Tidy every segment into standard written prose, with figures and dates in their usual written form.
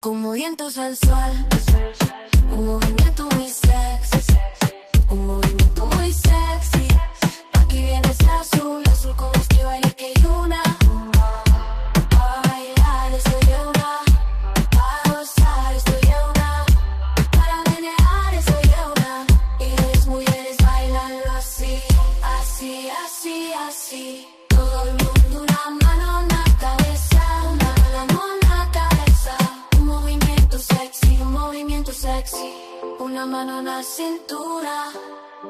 Un movimiento sensual, un movimiento muy sexy, un movimiento muy sexy. Aquí viene ese azul, azul con este baile que hay una. A bailar estoy de una, a gozar estoy de una, para menear estoy de una. Y las mujeres bailan así, así, así, así. Todo el mundo una mano en la cabeza, una mano en la cabeza. Un movimiento sexy, un movimiento sexy. Una mano en la cintura,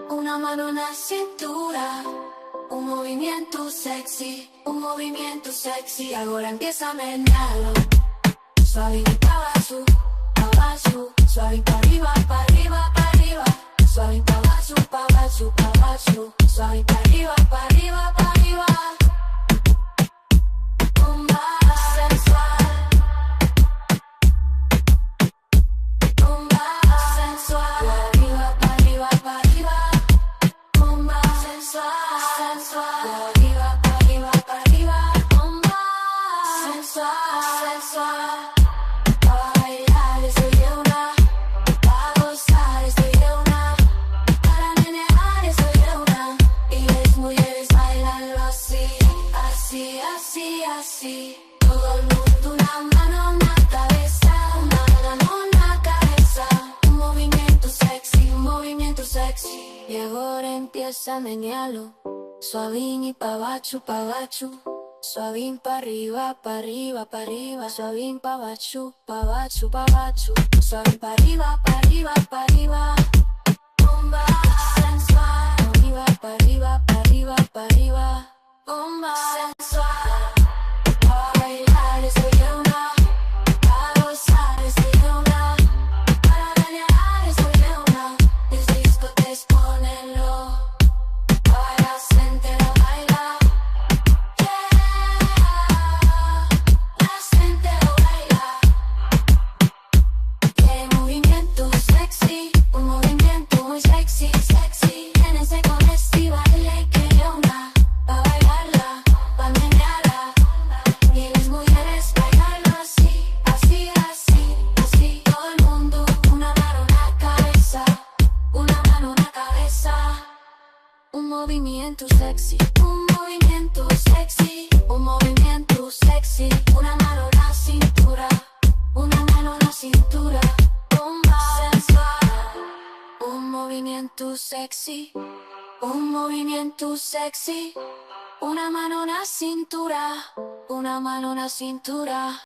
una mano en la cintura. Un movimiento sexy, un movimiento sexy. Ahora empieza a menearlo. Suave y pa' abajo, suave pa' arriba, pa' arriba, pa' arriba. Suave pa' abajo, pa' abajo, pa' abajo. Suave pa' arriba, pa' arriba, pa' arriba. Bomba sensual, bomba sensual. Pa' arriba, pa' arriba, pa' arriba. Bomba sensual, sensual. Pa' arriba, pa' arriba, pa' arriba. Bomba sensual, sensual. Pa' bailar estoy de una, pa' gozar estoy de una, para menear estoy de una. Y las mujeres bailan así, así, así, así. Todo el mundo una mano en la cabeza, una mano en la cabeza. Un movimiento sexy, un movimiento sexy. Y ahora empieza a menearlo. Suavín y pa' abajo, pa' abajo. Suavín pa' arriba, pa' arriba, pa' arriba. Suavín pa' abajo, pa' abajo, pa' abajo. Suavín pa' arriba, pa' arriba, pa' arriba. Bomba sensual. Pa' arriba, pa' arriba, pa' arriba, pa' arriba. Bomba sensual. Pa' bailar estoy de una, pa' gozar estoy de una, para menear estoy de una. Mis discotes ponenlo, para la gente lo baila. La gente lo baila. Qué movimiento sexy, un movimiento muy sexy, sexy. Quédense con este baile que hay una, pa' bailarla, pa' menearla. Y las mujeres bailan así, así, así, así. Todo el mundo, una mano en la cabeza, una mano en la cabeza. Un movimiento sexy, un movimiento sexy, un movimiento sexy. Una mano en la cintura, una mano en la cintura. Bomba sensual. Un movimiento sexy, un movimiento sexy. Una mano en la cintura, una mano en la cintura.